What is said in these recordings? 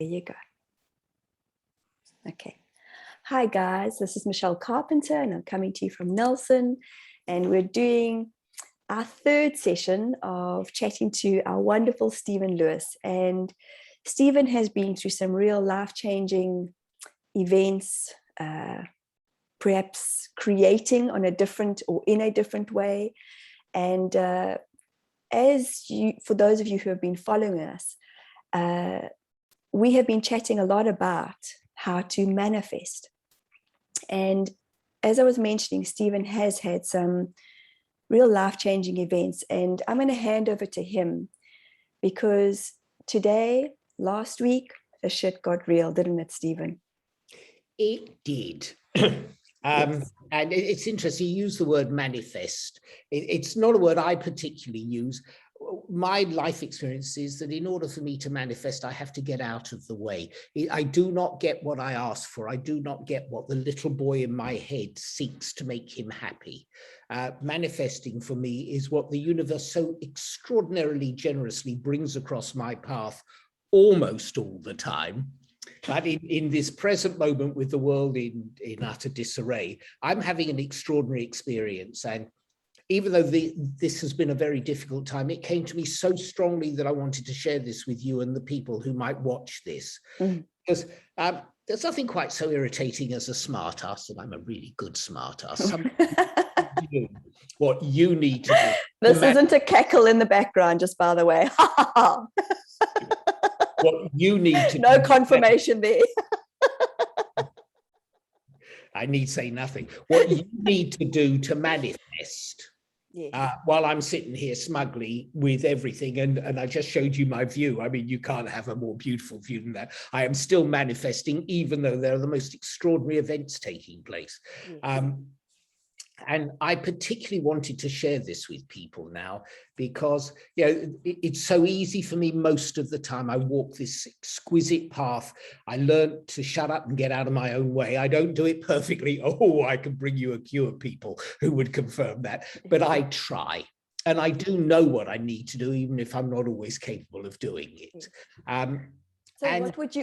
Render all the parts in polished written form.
There you go. Okay. Hi guys, this is Michelle Carpenter and I'm coming to you from Nelson, and we're doing our third session of chatting to our wonderful Stephen Lewis. And Stephen has been through some real life-changing events, perhaps creating on a different or in a different way. And for those of you who have been following us, we have been chatting a lot about how to manifest. And as I was mentioning, Stephen has had some real life-changing events, and I'm going to hand over to him because last week, the shit got real, didn't it, Stephen? It did. Yes. And it's interesting, you use the word manifest. It's not a word I particularly use. My life experience is that in order for me to manifest, I have to get out of the way. I do not get what I ask for. I do not get what the little boy in my head seeks to make him happy. Manifesting for me is what the universe so extraordinarily generously brings across my path almost all the time. But in this present moment with the world in utter disarray, I'm having an extraordinary experience. And even though this has been a very difficult time, it came to me so strongly that I wanted to share this with you and the people who might watch this. Because there's nothing quite so irritating as a smart ass, and I'm a really good smart ass. What you need to do. This isn't a cackle in the background, just by the way. What you need to no confirmation there. I need say nothing. What you need to do to manifest, yes. While I'm sitting here smugly with everything, and I just showed you my view. I mean, you can't have a more beautiful view than that. I am still manifesting, even though there are the most extraordinary events taking place. Yes. And I particularly wanted to share this with people now because, you know, it's so easy for me most of the time. I walk this exquisite path. I learned to shut up and get out of my own way. I don't do it perfectly. Oh, I can bring you a queue of people who would confirm that, but I try. And I do know what I need to do, even if I'm not always capable of doing it. So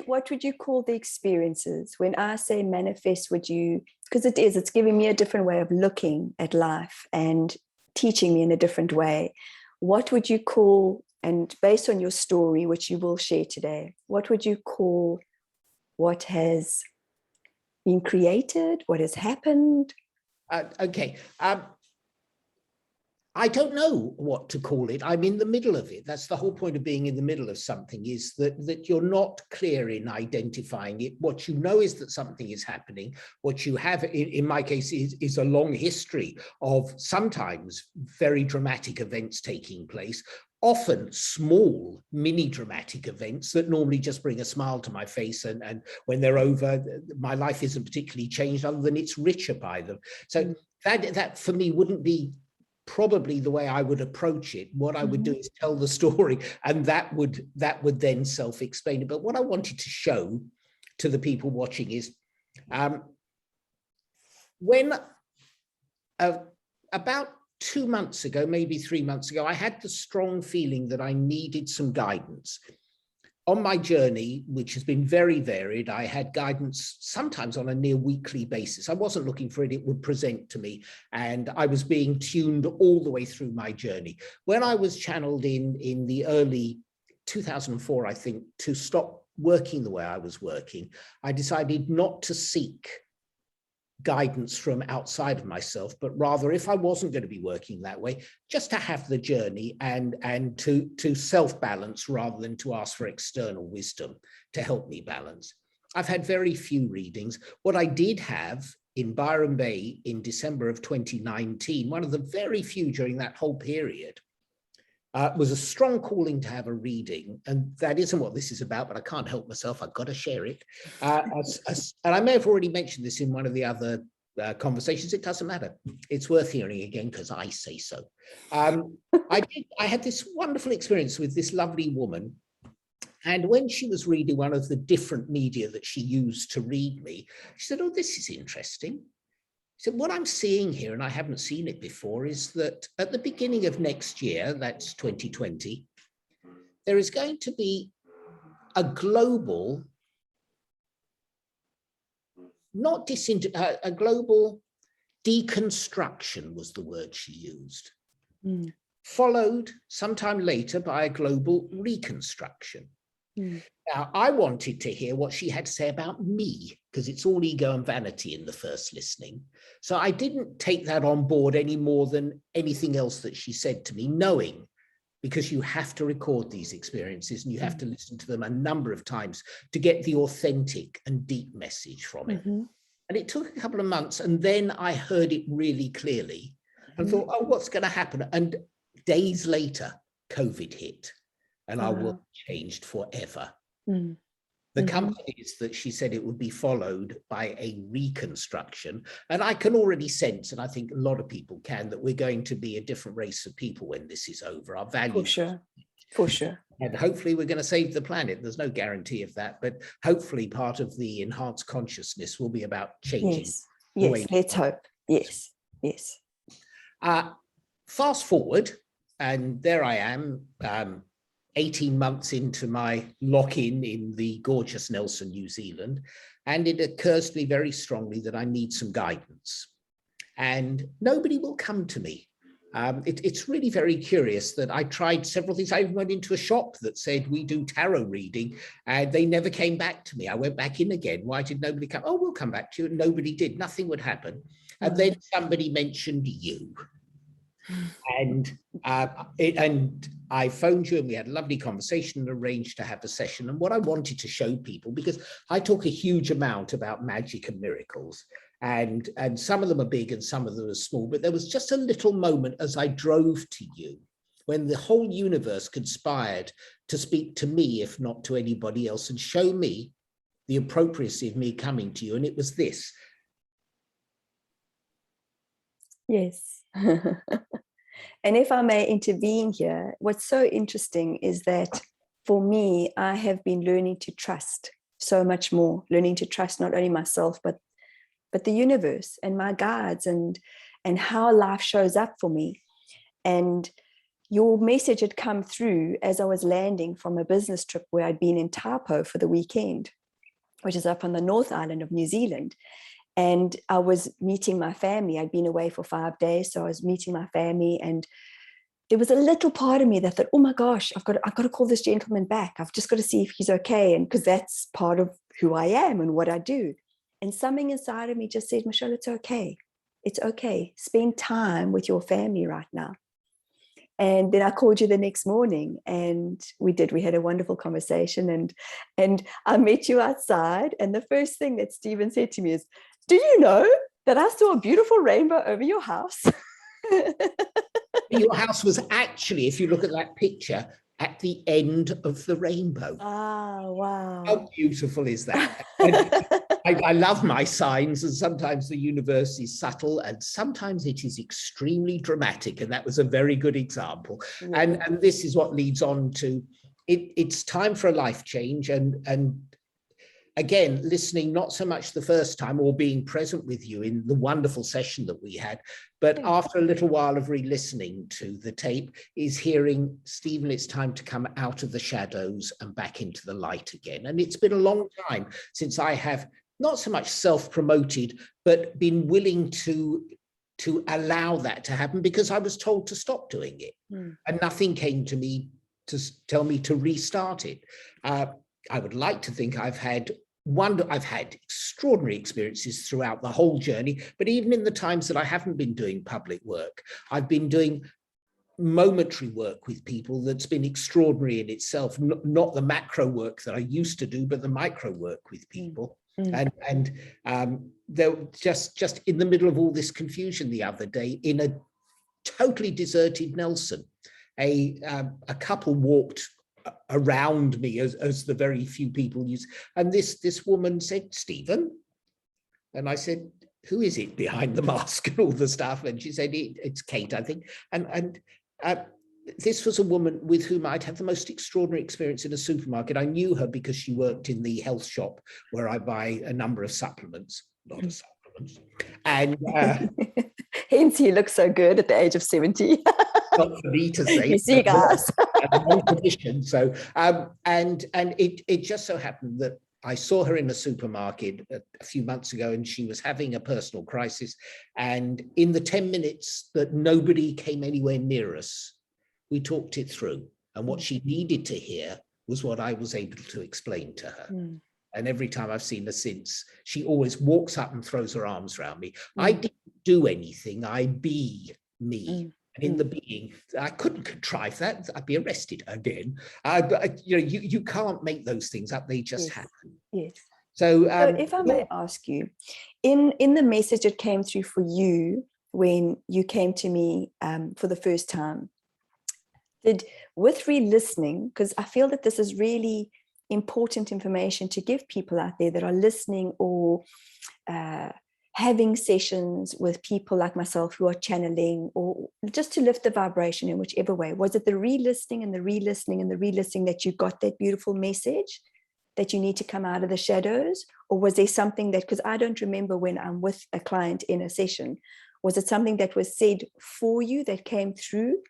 what would you call the experiences? When I say manifest, because it's giving me a different way of looking at life and teaching me in a different way. What would you call, and based on your story, which you will share today, what would you call what has been created, what has happened? Okay. I don't know what to call it. I'm in the middle of it. That's the whole point of being in the middle of something, is that you're not clear in identifying it. What you know is that something is happening. What you have, in my case, is a long history of sometimes very dramatic events taking place, often small, mini dramatic events that normally just bring a smile to my face. And when they're over, my life isn't particularly changed other than it's richer by them. So that for me wouldn't be probably the way I would approach it. What I would do is tell the story, and that would then self-explain it. But what I wanted to show to the people watching is when about 2 months ago, maybe 3 months ago, I had the strong feeling that I needed some guidance. On my journey, which has been very varied, I had guidance sometimes on a near weekly basis. I wasn't looking for it, it would present to me, and I was being tuned all the way through my journey. When I was channeled in the early 2004, I think, to stop working the way I was working, I decided not to seek guidance from outside of myself, but rather, if I wasn't going to be working that way, just to have the journey and to self-balance rather than to ask for external wisdom to help me balance. I've had very few readings. What I did have in Byron Bay in December of 2019, one of the very few during that whole period, was a strong calling to have a reading, and that isn't what this is about, but I can't help myself, I've got to share it. And I may have already mentioned this in one of the other conversations, it doesn't matter. It's worth hearing again because I say so. I had this wonderful experience with this lovely woman, and when she was reading one of the different media that she used to read me, she said, oh, this is interesting. So what I'm seeing here, and I haven't seen it before, is that at the beginning of next year, that's 2020, there is going to be a global not a global deconstruction was the word she used, followed sometime later by a global reconstruction. Now, I wanted to hear what she had to say about me, because it's all ego and vanity in the first listening. So I didn't take that on board any more than anything else that she said to me, knowing, because you have to record these experiences and you have to listen to them a number of times to get the authentic and deep message from it. And it took a couple of months, and then I heard it really clearly and thought, oh, what's going to happen? And days later, COVID hit, and our world changed forever. The companies that she said it would be followed by a reconstruction. And I can already sense, and I think a lot of people can, that we're going to be a different race of people when this is over. Our values. For sure. And hopefully we're going to save the planet. There's no guarantee of that, but hopefully part of the enhanced consciousness will be about changing. Yes, let's hope. Yes. Fast forward, and there I am, 18 months into my lock-in in the gorgeous Nelson, New Zealand, and it occurs to me very strongly that I need some guidance, and nobody will come to me. It's really very curious that I tried several things. I even went into a shop that said we do tarot reading, and they never came back to me. I went back in again. Why did nobody come? Oh, we'll come back to you. And nobody did. Nothing would happen. And then somebody mentioned you. And I phoned you, and we had a lovely conversation and arranged to have a session. And what I wanted to show people, because I talk a huge amount about magic and miracles, and some of them are big and some of them are small, but there was just a little moment as I drove to you when the whole universe conspired to speak to me, if not to anybody else, and show me the appropriacy of me coming to you. And it was this. Yes. And if I may intervene here, what's so interesting is that for me, I have been learning to trust so much more, learning to trust not only myself, but the universe and my guides and how life shows up for me. And your message had come through as I was landing from a business trip where I'd been in Taupo for the weekend, which is up on the North Island of New Zealand. And I was meeting my family. I'd been away for 5 days, so I was meeting my family, and there was a little part of me that thought, oh my gosh, I've got to call this gentleman back. I've just got to see if he's okay, and because that's part of who I am and what I do. And something inside of me just said, Michelle, it's okay. It's okay. Spend time with your family right now. And then I called you the next morning, and we had a wonderful conversation, and I met you outside. And the first thing that Stephen said to me is, do you know that I saw a beautiful rainbow over your house? Your house was actually, if you look at that picture, at the end of the rainbow. Ah, wow. How beautiful is that? I love my signs, and sometimes the universe is subtle and sometimes it is extremely dramatic, and that was a very good example. Yeah. And this is what leads on to, it's time for a life change, and again, listening not so much the first time or being present with you in the wonderful session that we had, but after a little while of re-listening to the tape, is hearing, Stephen, it's time to come out of the shadows and back into the light again. And it's been a long time since I have not so much self-promoted, but been willing to allow that to happen, because I was told to stop doing it. And nothing came to me to tell me to restart it. I would like to think I've had extraordinary experiences throughout the whole journey, but even in the times that I haven't been doing public work, I've been doing momentary work with people that's been extraordinary in itself, not the macro work that I used to do, but the micro work with people. And there just in the middle of all this confusion the other day, in a totally deserted Nelson, a couple walked around me as the very few people use, and this woman said, Stephen, and I said, who is it behind the mask and all the stuff? And she said, it's Kate, I think. And this was a woman with whom I'd had the most extraordinary experience in a supermarket. I knew her because she worked in the health shop where I buy a number of supplements, and hence you look so good at the age of 70. Not for me to say. You see, guys. So, and it just so happened that I saw her in a supermarket a few months ago, and she was having a personal crisis. And in the 10 minutes that nobody came anywhere near us, we talked it through. And what she needed to hear was what I was able to explain to her. Mm. And every time I've seen her since, she always walks up and throws her arms around me. I didn't do anything. I be me. And in the being, I couldn't contrive that. I'd be arrested again. But, you can't make those things up. They just happen. Yes. So if I may ask you, in the message that came through for you when you came to me for the first time, with re-listening, because I feel that this is really important information to give people out there that are listening or having sessions with people like myself who are channeling, or just to lift the vibration in whichever way. Was it the re-listening and the re-listening and the re-listening that you got that beautiful message that you need to come out of the shadows? Or was there something that, because I don't remember when I'm with a client in a session, was it something that was said for you that came through?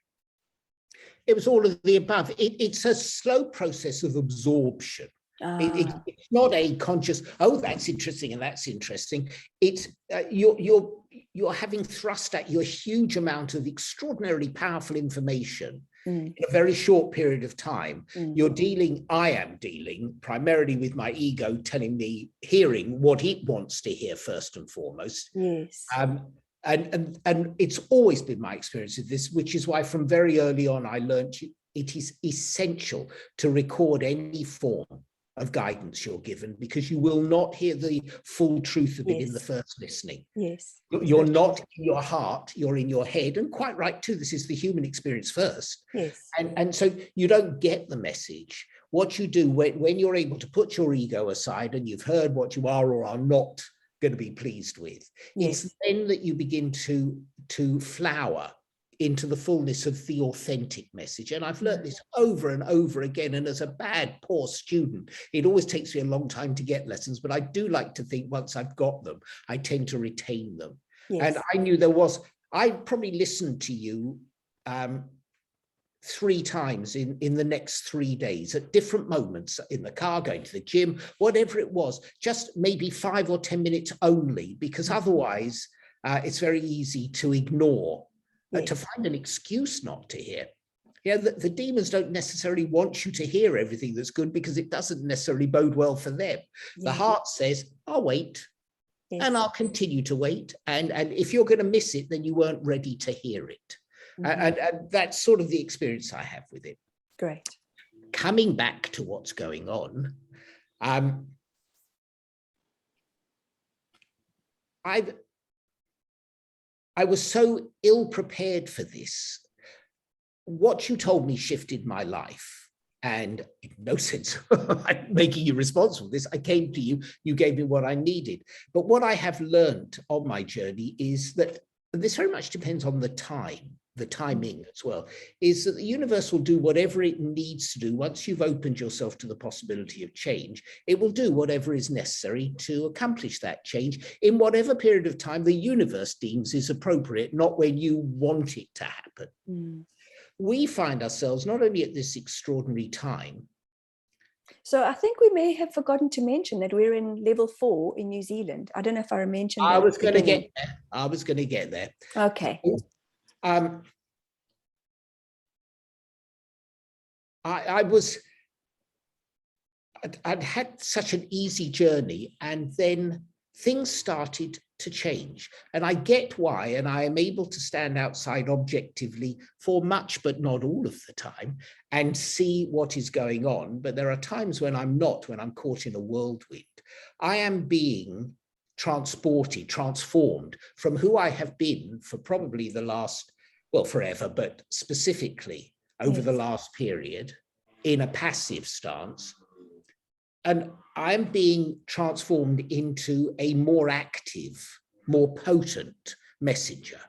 It was all of the above. It's a slow process of absorption. It's not a conscious, oh, that's interesting and that's interesting. It's you're having thrust at you a huge amount of extraordinarily powerful information in a very short period of time. I am dealing primarily with my ego telling me, hearing what it wants to hear first and foremost. Yes. And it's always been my experience of this, which is why from very early on I learned it is essential to record any form of guidance you're given, because you will not hear the full truth of it in the first listening. Yes. You're not in your heart, you're in your head, and quite right too. This is the human experience first. Yes. And so you don't get the message. What you do when you're able to put your ego aside and you've heard what you are or are not going to be pleased with, it's then that you begin to flower into the fullness of the authentic message. And I've learned this over and over again. And as a bad, poor student, it always takes me a long time to get lessons, but I do like to think once I've got them, I tend to retain them. Yes. And I knew I probably listened to you 3 times in the next 3 days at different moments, in the car, going to the gym, whatever it was, just maybe 5 or 10 minutes only, because otherwise it's very easy to ignore, to find an excuse not to hear. The demons don't necessarily want you to hear everything that's good, because it doesn't necessarily bode well for them. The heart says, I'll wait. And I'll continue to wait. And if you're going to miss it, then you weren't ready to hear it. And that's sort of the experience I have with it. Great. Coming back to what's going on, I was so ill prepared for this. What you told me shifted my life. And in no sense I'm making you responsible for this. I came to you, you gave me what I needed. But what I have learned on my journey is that this very much depends on the timing as well, is that the universe will do whatever it needs to do. Once you've opened yourself to the possibility of change, it will do whatever is necessary to accomplish that change in whatever period of time the universe deems is appropriate, not when you want it to happen. We find ourselves not only at this extraordinary time. So I think we may have forgotten to mention that we're in level 4 in New Zealand. I don't know if I mentioned that. I was going to get there. Okay. I'd had such an easy journey, and then things started to change. And I get why, and I am able to stand outside objectively for much, but not all of the time, and see what is going on. But there are times when I'm not, when I'm caught in a whirlwind. I am being transported, transformed from who I have been for probably the last, well, forever, but specifically over the last period in a passive stance. And I'm being transformed into a more active, more potent messenger.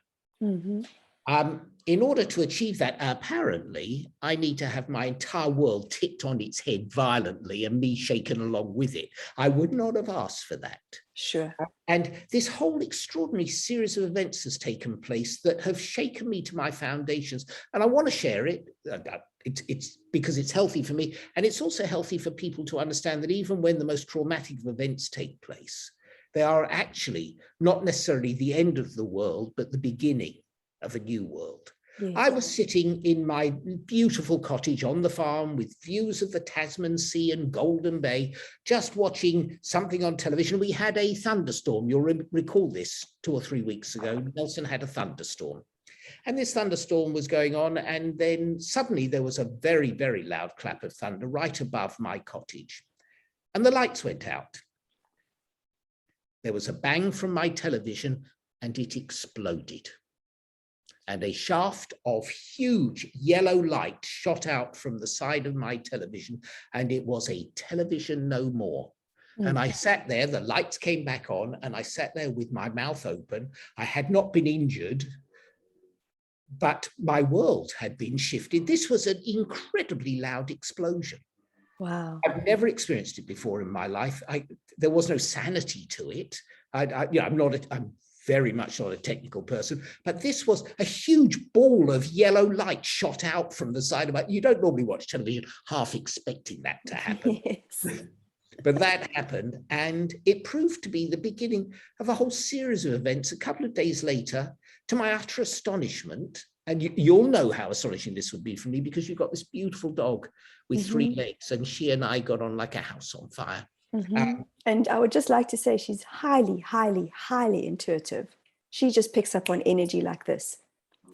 In order to achieve that, apparently, I need to have my entire world tipped on its head violently and me shaken along with it. I would not have asked for that. Sure. And this whole extraordinary series of events has taken place that have shaken me to my foundations. And I want to share it. it's because it's healthy for me. And it's also healthy for people to understand that even when the most traumatic of events take place, they are actually not necessarily the end of the world, but the beginning of a new world. Yes. I was sitting in my beautiful cottage on the farm with views of the Tasman Sea and Golden Bay, just watching something on television. We had a thunderstorm. You'll recall this 2 or 3 weeks ago. Nelson had a thunderstorm. And this thunderstorm was going on, and then suddenly there was a very, very loud clap of thunder right above my cottage, and the lights went out. There was a bang from my television, and it exploded. And a shaft of huge yellow light shot out from the side of my television, and it was a television no more. And I sat there, the lights came back on, and I sat there with my mouth open. I had not been injured, but my world had been shifted. This was an incredibly loud explosion. Wow. I've never experienced it before in my life. There was no sanity to it. I'm very much not a technical person, but this was a huge ball of yellow light shot out from the side of my, you don't normally watch television half expecting that to happen. Yes. But that happened, and it proved to be the beginning of a whole series of events. A couple of days later, to my utter astonishment, and you'll know how astonishing this would be for me, because you've got this beautiful dog with 3 legs, and she and I got on like a house on fire. And I would just like to say she's highly, highly, highly intuitive. She just picks up on energy like this.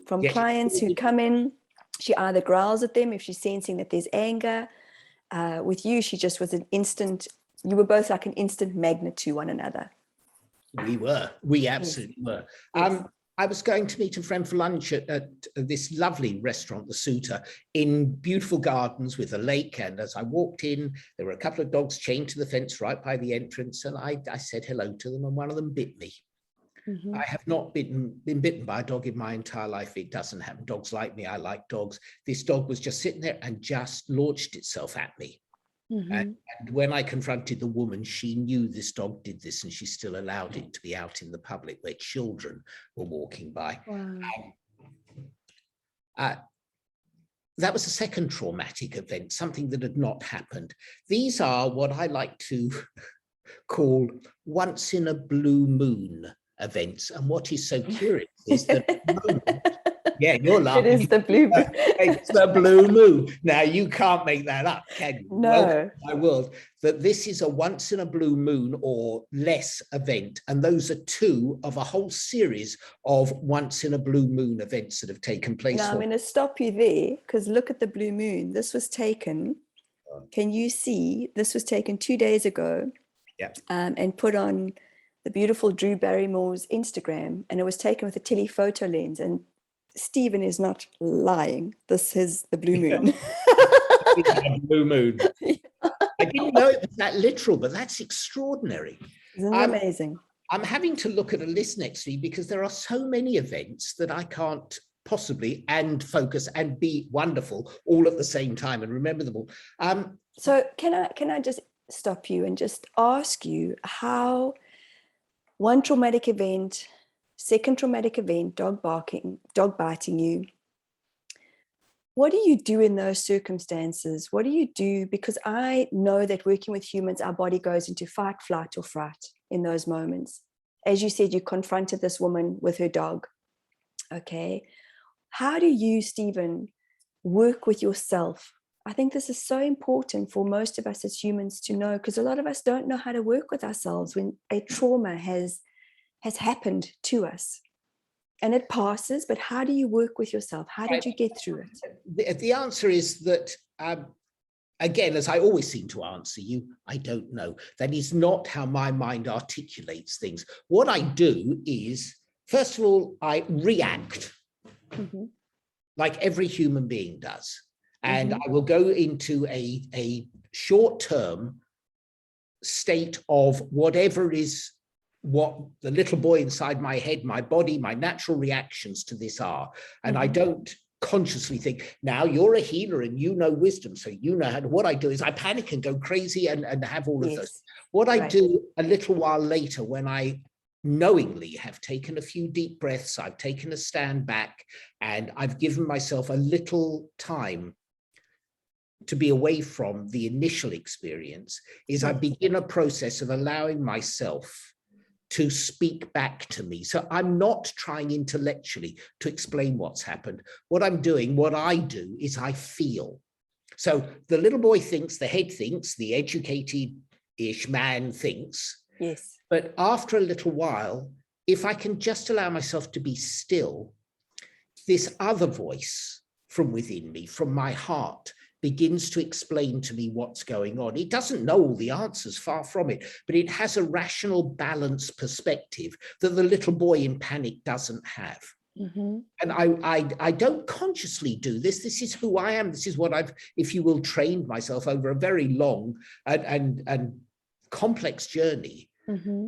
From clients who come in, she either growls at them if she's sensing that there's anger. With you, she just was an instant, you were both like an instant magnet to one another. We absolutely were. Yes. I was going to meet a friend for lunch at this lovely restaurant, the Suter, in beautiful gardens with a lake. And as I walked in, there were a couple of dogs chained to the fence right by the entrance. And I said hello to them, and one of them bit me. I have not been bitten by a dog in my entire life. It doesn't happen. Dogs like me. I like dogs. This dog was just sitting there and just launched itself at me. And when I confronted the woman, she knew this dog did this, and she still allowed it to be out in the public where children were walking by. Wow. That was a second traumatic event, something that had not happened. These are what I like to call once in a blue moon events. And what is so curious is that yeah, you're laughing. It is the blue moon. It's the blue moon. Now, you can't make that up, can you? No. Welcome to my world. That this is a once in a blue moon or less event. And those are 2 of a whole series of once in a blue moon events that have taken place. Now, I'm going to stop you there, because look at the blue moon. This was taken, can you see? This was taken 2 days ago. Yeah. And put on the beautiful Drew Barrymore's Instagram. And it was taken with a telephoto lens. And Stephen is not lying. This is the blue moon. Blue moon. I didn't know it was that literal, but that's extraordinary. Isn't it amazing? I'm having to look at a list next week, because there are so many events that I can't possibly and focus and be wonderful all at the same time and remember them all. So can I just stop you and just ask you how one traumatic event, second traumatic event, dog biting you, what do you do in those circumstances? What do you do? Because I know that working with humans, our body goes into fight, flight, or fright in those moments. As you said, you confronted this woman with her dog. Okay. How do you, Stephen, work with yourself? I think this is so important for most of us as humans to know, because a lot of us don't know how to work with ourselves when a trauma has happened to us. And it passes, but how do you work with yourself? How did you get through it? The answer is that, again, as I always seem to answer you, I don't know. That is not how my mind articulates things. What I do is, first of all, I react like every human being does. And I will go into a short-term state of whatever is what the little boy inside my head, my body, my natural reactions to this are. And I don't consciously think, now you're a healer and you know wisdom, so you know how to, what I do is I panic and go crazy and have all of those. What I do a little while later, when I knowingly have taken a few deep breaths, I've taken a stand back, and I've given myself a little time to be away from the initial experience is I begin a process of allowing myself to speak back to me. So I'm not trying intellectually to explain what's happened. What I'm doing, what I do, is I feel. So the little boy thinks, the head thinks, the educated-ish man thinks. Yes. But after a little while, if I can just allow myself to be still, this other voice from within me, from my heart, begins to explain to me what's going on. It doesn't know all the answers, far from it, but it has a rational, balanced perspective that the little boy in panic doesn't have. Mm-hmm. And I don't consciously do this. This is who I am. This is what I've, if you will, trained myself over a very long and complex journey. Mm-hmm.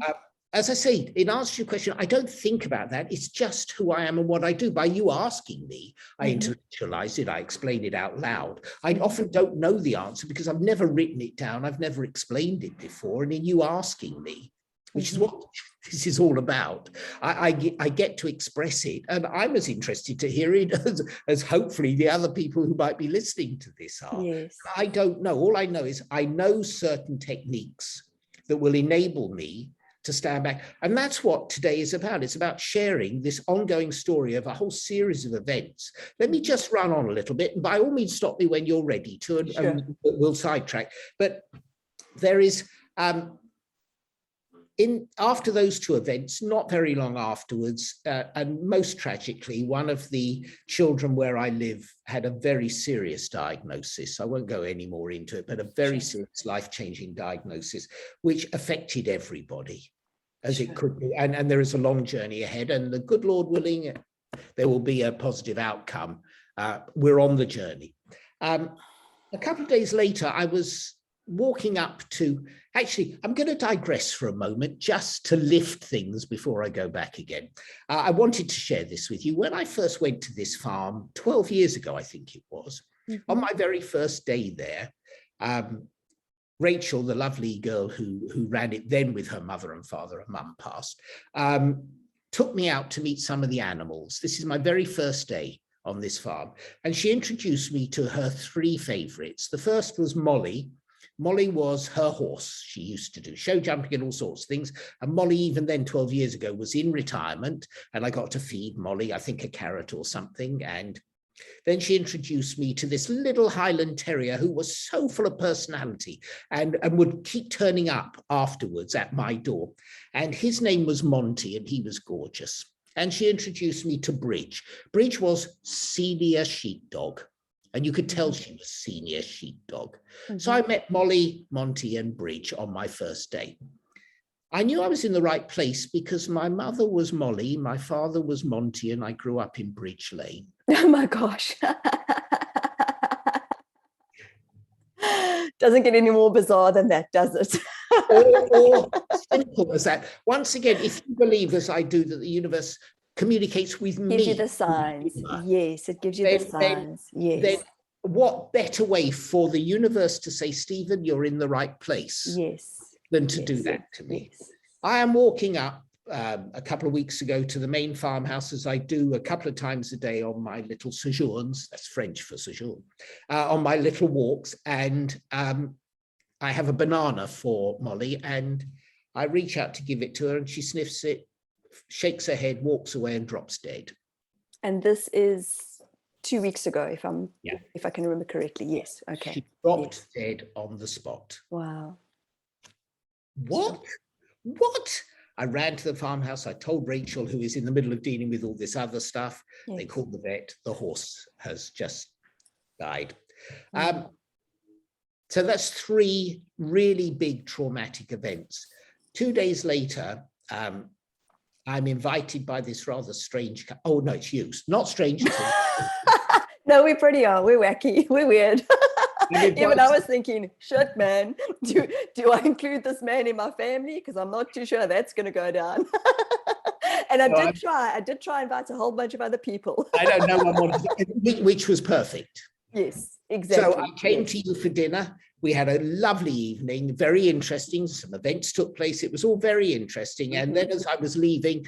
As I say, in answer to your question, I don't think about that. It's just who I am and what I do. By you asking me, I intellectualize it, I explain it out loud. I often don't know the answer because I've never written it down. I've never explained it before. And in you asking me, which is what this is all about, I get to express it. And I'm as interested to hear it as hopefully the other people who might be listening to this are. Yes. I don't know. All I know is I know certain techniques that will enable me to stand back. And that's what today is about. It's about sharing this ongoing story of a whole series of events. Let me just run on a little bit, and by all means stop me when you're ready to, and we'll sidetrack. But there is, after those two events, not very long afterwards, and most tragically, one of the children where I live had a very serious diagnosis. I won't go any more into it, but a very serious life-changing diagnosis, which affected everybody as it could be. And there is a long journey ahead, and the good Lord willing, there will be a positive outcome. We're on the journey. A couple of days later, I was walking up to, actually, I'm going to digress for a moment just to lift things before I go back again. I wanted to share this with you. When I first went to this farm 12 years ago, I think it was, on my very first day there, Rachel, the lovely girl who ran it then with her mother and father, her mum passed, took me out to meet some of the animals. This is my very first day on this farm. And she introduced me to her three favorites. The first was Molly. Molly was her horse. She used to do show jumping and all sorts of things. And Molly, even then 12 years ago, was in retirement. And I got to feed Molly, I think, a carrot or something. And then she introduced me to this little Highland Terrier who was so full of personality and would keep turning up afterwards at my door. And his name was Monty, and he was gorgeous. And she introduced me to Bridge. Bridge was senior sheepdog. And you could tell she was senior sheepdog. So I met Molly, Monty, and Bridge on my first day. I knew I was in the right place because my mother was Molly, my father was Monty, and I grew up in Bridge Lane. Oh my gosh. Doesn't get any more bizarre than that, does it? or simple as that. Once again, if you believe, as I do, that the universe communicates with me. Gives you the signs. Yes, it gives you the signs. Yes. Then what better way for the universe to say, Stephen, you're in the right place? Yes. Than to do that to me. Yes. I am walking up a couple of weeks ago to the main farmhouse, as I do a couple of times a day on my little sojourns. That's French for sojourn. On my little walks, and I have a banana for Molly, and I reach out to give it to her, and she sniffs it, shakes her head, walks away, and drops dead. And this is 2 weeks ago, if I can remember correctly. Yes. Okay. She dropped dead on the spot. Wow. What? I ran to the farmhouse. I told Rachel, who is in the middle of dealing with all this other stuff. Yes. They called the vet. The horse has just died. So that's three really big traumatic events. 2 days later, I'm invited by this rather strange, oh no, it's you, not strange at all. No, we pretty are, we're wacky, we're weird. Even I was thinking, shit, man, do I include this man in my family? Because I'm not too sure that's going to go down. And I did try and invite a whole bunch of other people. I don't know which was perfect. Yes, exactly. So I came to you for dinner. We had a lovely evening, very interesting. Some events took place. It was all very interesting. And then as I was leaving,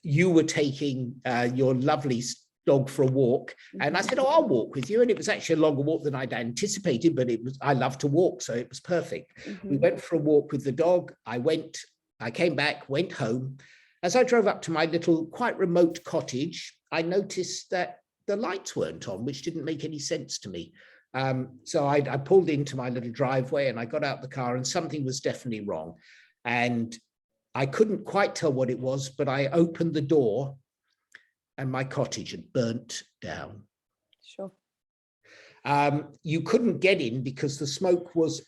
you were taking your lovely dog for a walk. And I said, oh, I'll walk with you. And it was actually a longer walk than I'd anticipated, but I love to walk, so it was perfect. We went for a walk with the dog. I came back, went home. As I drove up to my little, quite remote cottage, I noticed that the lights weren't on, which didn't make any sense to me. So I pulled into my little driveway and I got out the car, and something was definitely wrong. And I couldn't quite tell what it was, but I opened the door and my cottage had burnt down. Sure. You couldn't get in because the smoke was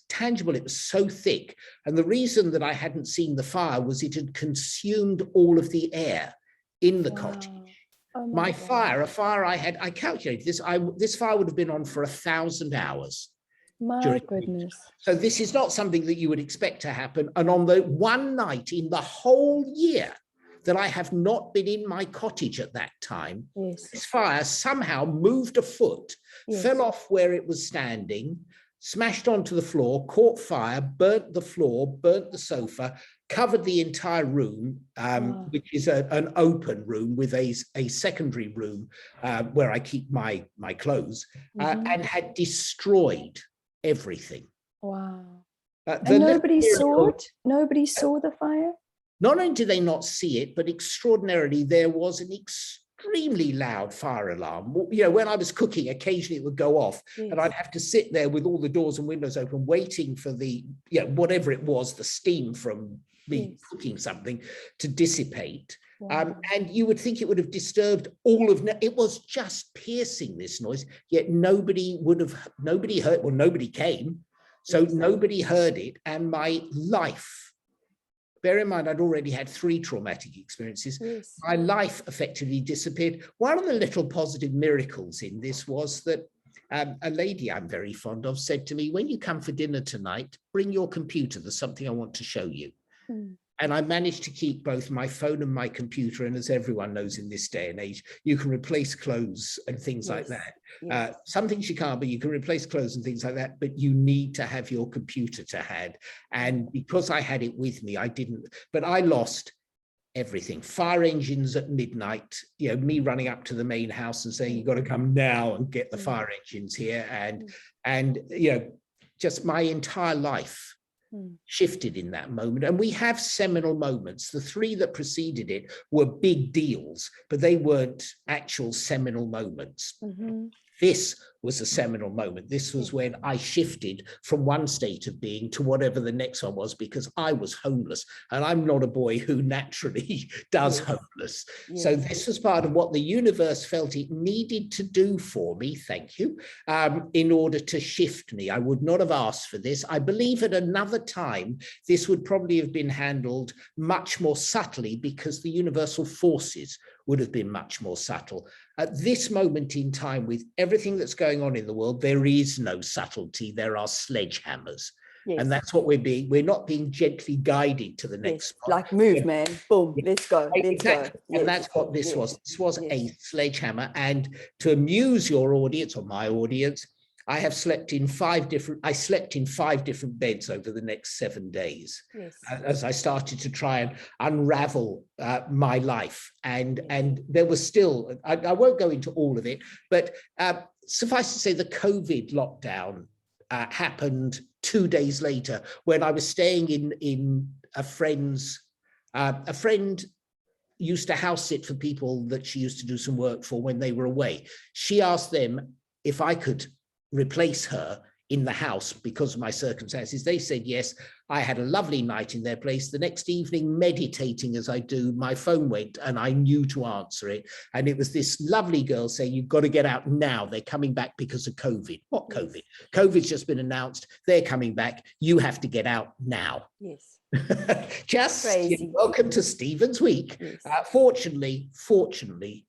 tangible, it was so thick. And the reason that I hadn't seen the fire was it had consumed all of the air in the cottage. Oh a fire I calculated this, this fire would have been on for 1,000 hours. My goodness. So this is not something that you would expect to happen. And on the one night in the whole year that I have not been in my cottage at that time, this fire somehow moved a foot, fell off where it was standing, smashed onto the floor, caught fire, burnt the floor, burnt the sofa, covered the entire room, which is an open room with a secondary room where I keep my clothes, and had destroyed everything. Wow. And nobody saw it? Nobody saw the fire? Not only did they not see it, but extraordinarily, there was an extremely loud fire alarm. You know, when I was cooking, occasionally it would go off, and I'd have to sit there with all the doors and windows open, waiting for the, whatever it was, the steam from me cooking something to dissipate. Wow. And you would think it would have disturbed all of, it was just piercing, this noise, yet nobody heard, well, nobody came, so nobody heard it. And my life, bear in mind, I'd already had 3 traumatic experiences. My life effectively disappeared. One of the little positive miracles in this was that a lady I'm very fond of said to me, when you come for dinner tonight, bring your computer, there's something I want to show you. And I managed to keep both my phone and my computer. And as everyone knows in this day and age, you can replace clothes and things like that. Some things you can't, but you can replace clothes and things like that. But you need to have your computer to hand. And because I had it with me, I didn't, but I lost everything. Fire engines at midnight, me running up to the main house and saying, you've got to come now and get the fire engines here. And just my entire life shifted in that moment. And we have seminal moments. The 3 that preceded it were big deals, but they weren't actual seminal moments. This was a seminal moment. This was when I shifted from one state of being to whatever the next one was, because I was homeless, and I'm not a boy who naturally does homeless. So this was part of what the universe felt it needed to do for me, thank you, in order to shift me. I would not have asked for this. I believe at another time, this would probably have been handled much more subtly, because the universal forces would have been much more subtle. At this moment in time, with everything that's going on in the world, there is no subtlety, there are sledgehammers. And that's what we're not being gently guided to the next spot. Like move, man, boom, let's go, let's go. And that's what this was. This was a sledgehammer. And to amuse your audience, or my audience, I slept in 5 different beds over the next 7 days, as I started to try and unravel my life. And there was still, I won't go into all of it, but suffice to say, the COVID lockdown happened 2 days later, when I was staying in a friend's, a friend used to house sit for people that she used to do some work for when they were away. She asked them if I could replace her in the house because of my circumstances. They said yes. I had a lovely night in their place. The next evening, meditating as I do, my phone went and I knew to answer it. And it was this lovely girl saying, you've got to get out now. They're coming back because of COVID. What COVID? COVID's just been announced. They're coming back. You have to get out now. Yes. Just welcome to Stephen's Week. Fortunately,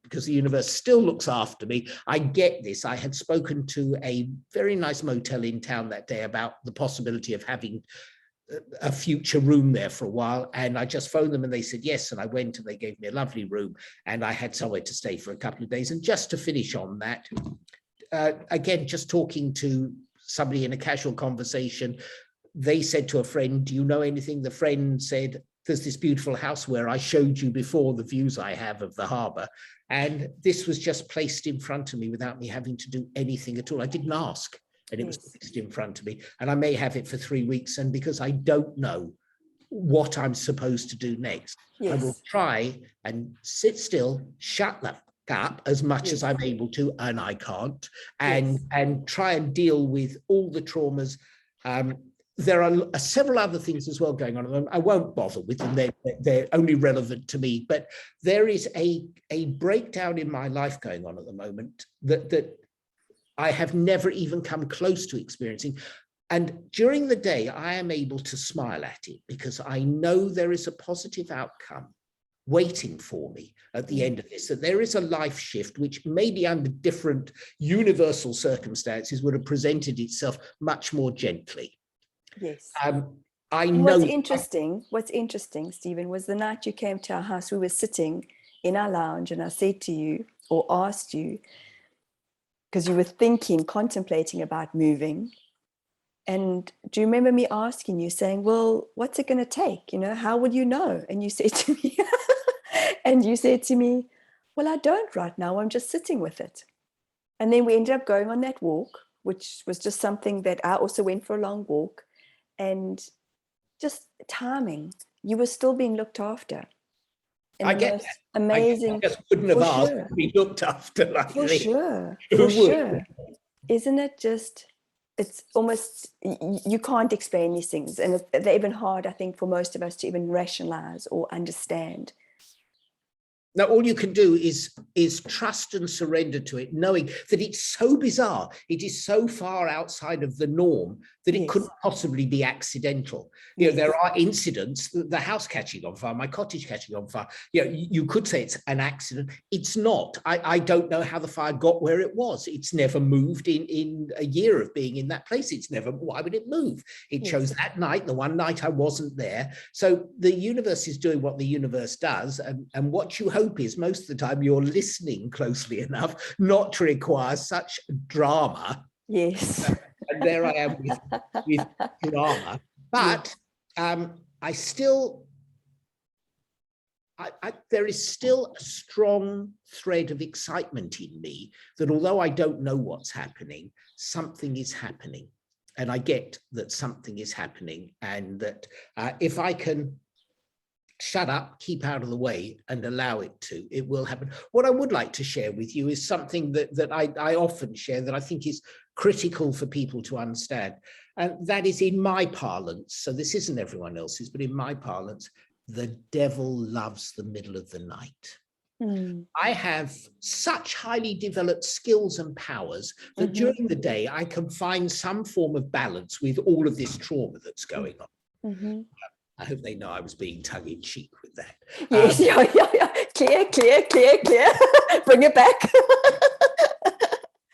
because the universe still looks after me, I get this. I had spoken to a very nice motel in town that day about the possibility of having a future room there for a while, and I just phoned them and they said yes, and I went and they gave me a lovely room, and I had somewhere to stay for a couple of days. And just to finish on that, again, just talking to somebody in a casual conversation, they said to a friend, do you know anything? The friend said, there's this beautiful house where I showed you before the views I have of the harbour. And this was just placed in front of me without me having to do anything at all. I didn't ask, and it was placed in front of me. And I may have it for 3 weeks. And because I don't know what I'm supposed to do next, I will try and sit still, shut the up as much as I'm able to, and I can't, and try and deal with all the traumas. There are several other things as well going on. I won't bother with them. They're only relevant to me, but there is a breakdown in my life going on at the moment that I have never even come close to experiencing. And during the day, I am able to smile at it because I know there is a positive outcome waiting for me at the end of this, that there is a life shift, which maybe under different universal circumstances would have presented itself much more gently. Yes. I know. What's interesting, Stephen, was the night you came to our house, we were sitting in our lounge and I said to you, or asked you, because you were contemplating about moving. And do you remember me asking you, saying, well, what's it going to take? How would you know? And you said to me, well, I don't right now. I'm just sitting with it. And then we ended up going on that walk, which was just something that I also went for a long walk, and just timing. You were still being looked after. I get that. Amazing. I just wouldn't have asked to be looked after like for this. Sure. For sure. Isn't it just... It's almost, you can't explain these things. And they're even hard, I think, for most of us to even rationalize or understand. Now, all you can do is trust and surrender to it, knowing that it's so bizarre. It is so far outside of the norm that it couldn't possibly be accidental. There are incidents, the house catching on fire, my cottage catching on fire. You could say it's an accident. It's not. I don't know how the fire got where it was. It's never moved in a year of being in that place. Why would it move? It chose that night, the one night I wasn't there. So the universe is doing what the universe does. And what you hope is most of the time you're listening closely enough not to require such drama. Yes. And there I am with drama. But there is still a strong thread of excitement in me that although I don't know what's happening, something is happening. And I get that something is happening, and that if I can shut up, keep out of the way, and allow it to, it will happen. What I would like to share with you is something that I often share that I think is critical for people to understand. And that is, in my parlance, so this isn't everyone else's, but in my parlance, the devil loves the middle of the night. I have such highly developed skills and powers that during the day, I can find some form of balance with all of this trauma that's going on. I hope they know I was being tongue-in-cheek with that. Yes, Clear. Bring it back.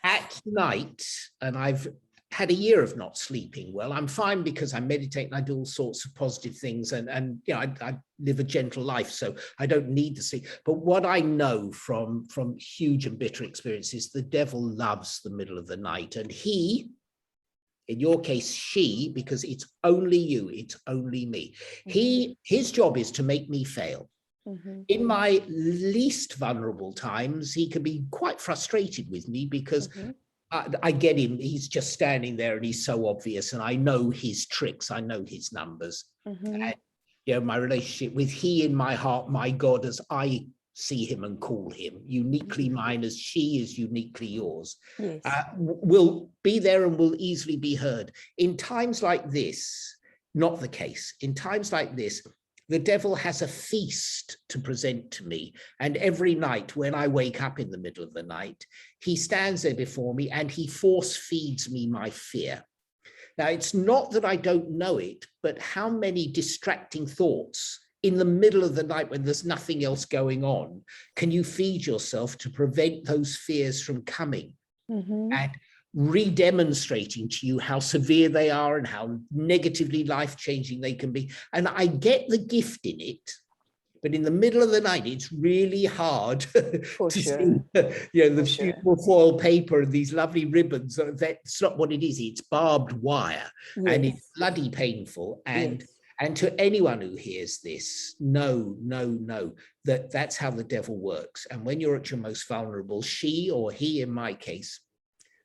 At night, and I've had a year of not sleeping well. I'm fine because I meditate and I do all sorts of positive things, and I live a gentle life, so I don't need the sleep. But what I know from huge and bitter experiences, the devil loves the middle of the night, and he, in your case, she, because it's only you, it's only me. His job is to make me fail. In my least vulnerable times, he can be quite frustrated with me because I get him. He's just standing there and he's so obvious, and I know his tricks. I know his numbers. And, my relationship with he in my heart, my God, as I see him and call him, uniquely mine as she is uniquely yours, will be there and will easily be heard. In times like this, not the case. In times like this, the devil has a feast to present to me. And every night when I wake up in the middle of the night, he stands there before me and he force feeds me my fear. Now, it's not that I don't know it, but how many distracting thoughts in the middle of the night when there's nothing else going on can you feed yourself to prevent those fears from coming and re-demonstrating to you how severe they are and how negatively life-changing they can be. And I get the gift in it, but in the middle of the night, it's really hard to see, the beautiful foil paper and these lovely ribbons. That's not what it is. It's barbed wire, and it's bloody painful. And And to anyone who hears this, no, that's how the devil works. And when you're at your most vulnerable, she or he, in my case,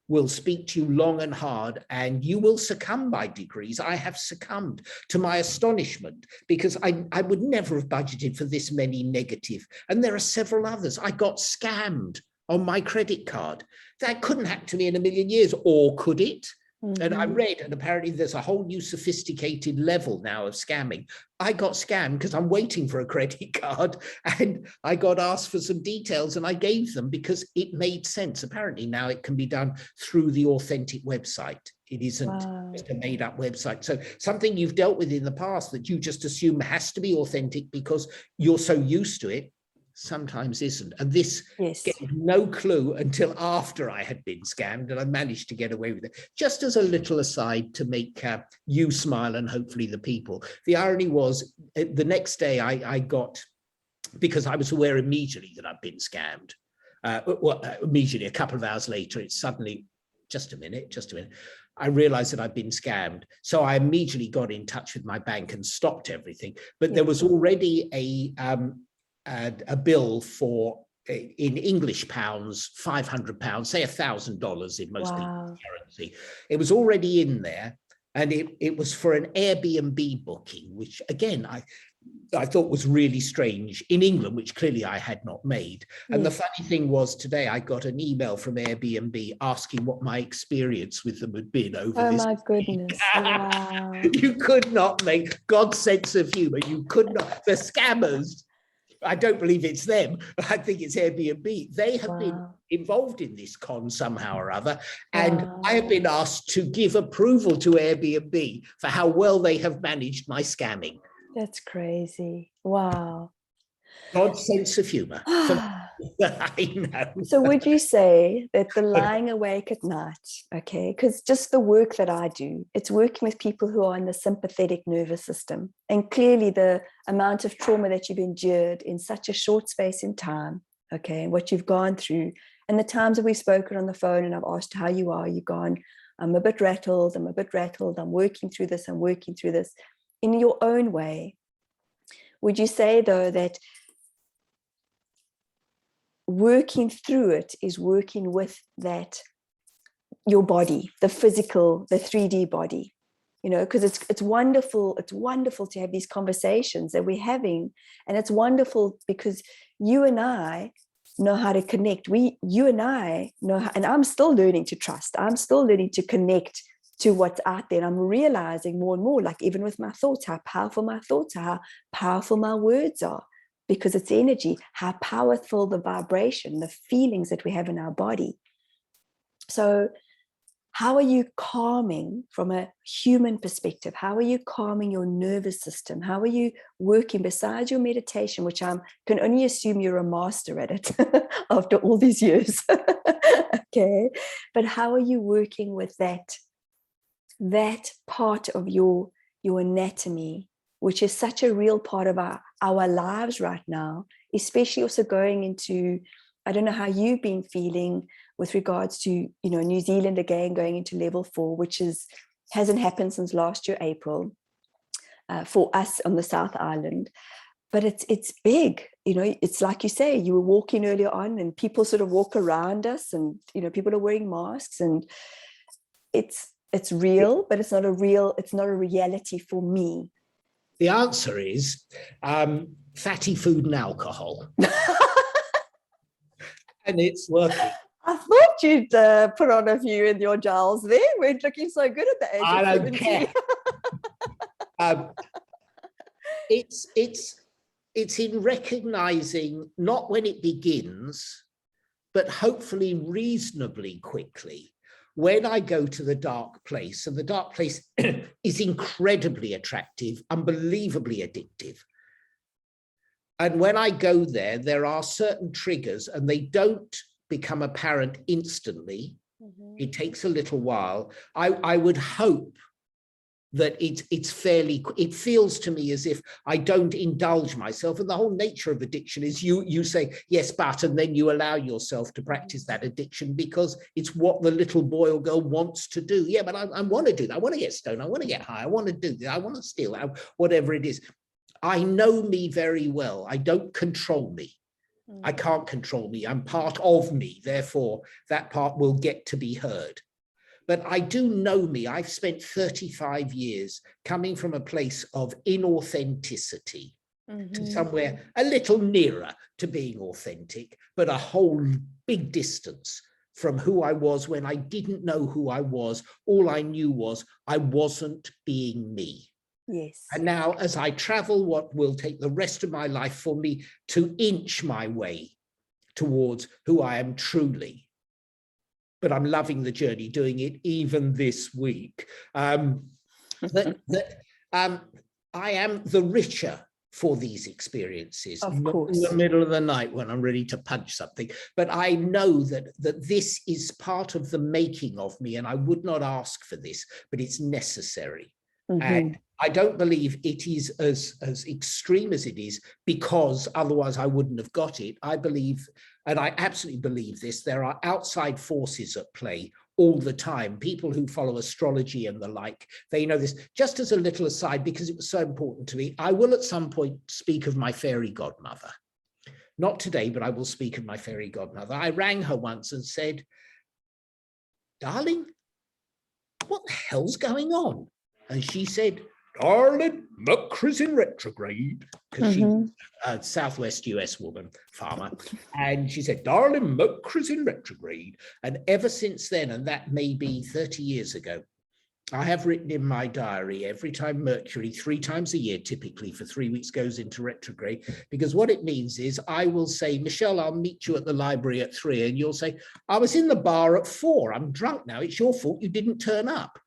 will speak to you long and hard, and you will succumb by degrees. I have succumbed, to my astonishment, because I would never have budgeted for this many negative. And there are several others. I got scammed on my credit card. That couldn't happen to me in a million years, or could it? And I read, and apparently there's a whole new sophisticated level now of scamming. I got scammed because I'm waiting for a credit card, and I got asked for some details and I gave them because it made sense. Apparently now it can be done through the authentic website. It isn't just a made up website. So something you've dealt with in the past that you just assume has to be authentic because you're so used to it, sometimes isn't. And this gave no clue until after I had been scammed, and I managed to get away with it. Just as a little aside to make you smile and hopefully the people. The irony was the next day I got, because I was aware immediately that I'd been scammed. Immediately, a couple of hours later, it's suddenly, just a minute. I realized that I'd been scammed. So I immediately got in touch with my bank and stopped everything. But there was already a bill for, in English pounds, £500, say $1,000 in most people's currency. It was already in there, and it was for an Airbnb booking, which again, I thought was really strange in England, which clearly I had not made. And the funny thing was, today I got an email from Airbnb asking what my experience with them had been over this. Oh my goodness. Wow. You could not make God's sense of humor. You could not. The scammers, I don't believe it's them. I think it's Airbnb. They have been involved in this con somehow or other. And I have been asked to give approval to Airbnb for how well they have managed my scamming. That's crazy. Wow. God's sense of humor. I know. So would you say that the lying awake at night, okay, because just the work that I do, it's working with people who are in the sympathetic nervous system, and clearly the amount of trauma that you've endured in such a short space in time, okay, and what you've gone through, and the times that we've spoken on the phone and I've asked how you are, you've gone, I'm a bit rattled, I'm working through this, in your own way. Would you say though that working through it is working with that, your body, the physical, the 3D body, you know, because it's wonderful to have these conversations that we're having, and it's wonderful because you and I know how to connect. You and I know how, and I'm still learning to trust. I'm still learning to connect to what's out there. And I'm realizing more and more, like even with my thoughts, how powerful my thoughts are, how powerful my words are. Because it's energy, how powerful the vibration, the feelings that we have in our body. So how are you calming from a human perspective? How are you calming your nervous system? How are you working besides your meditation, which I can only assume you're a master at it after all these years. Okay. But how are you working with that part of your anatomy, which is such a real part of our lives right now, especially also going into, I don't know how you've been feeling with regards to, you know, New Zealand again, going into level 4, which hasn't happened since last year, April, for us on the South Island. But it's big, you know, it's like you say, you were walking earlier on and people sort of walk around us and, you know, people are wearing masks, and it's real, but it's not a reality for me. The answer is fatty food and alcohol. And it's working. I thought you'd put on a few in your gels there. We're looking so good at the age of 70. I don't care. It's in recognizing, not when it begins, but hopefully reasonably quickly, when I go to the dark place, and the dark place is incredibly attractive, unbelievably addictive. And when I go there, there are certain triggers, and they don't become apparent instantly. Mm-hmm. It takes a little while. I would hope that it feels to me as if I don't indulge myself. And the whole nature of addiction is you say, yes, but, and then you allow yourself to practice that addiction because it's what the little boy or girl wants to do. Yeah, but I want to do that. I want to get stoned. I want to get high. I want to do that. I want to steal, whatever it is. I know me very well. I don't control me. I can't control me. I'm part of me. Therefore, that part will get to be heard. But I do know me. I've spent 35 years coming from a place of inauthenticity to somewhere a little nearer to being authentic, but a whole big distance from who I was when I didn't know who I was. All I knew was I wasn't being me. Yes. And now as I travel, what will take the rest of my life for me to inch my way towards who I am truly. But I'm loving the journey, doing it even this week. I am the richer for these experiences, Of not course. in the middle of the night when I'm ready to punch something. But I know that this is part of the making of me, and I would not ask for this, but it's necessary. And I don't believe it is as extreme as it is because otherwise I wouldn't have got it. I believe, and I absolutely believe this, there are outside forces at play all the time. People who follow astrology and the like, they know this. Just as a little aside, because it was so important to me, I will at some point speak of my fairy godmother. Not today, but I will speak of my fairy godmother. I rang her once and said, darling, what the hell's going on? And she said, darling, Mercury's in retrograde, because she was a Southwest US woman, farmer. And she said, darling, Mercury's in retrograde. And ever since then, and that may be 30 years ago, I have written in my diary every time Mercury, 3 times a year, typically for 3 weeks, goes into retrograde, because what it means is I will say, Michelle, I'll meet you at the library at 3. And you'll say, I was in the bar at 4. I'm drunk now. It's your fault you didn't turn up.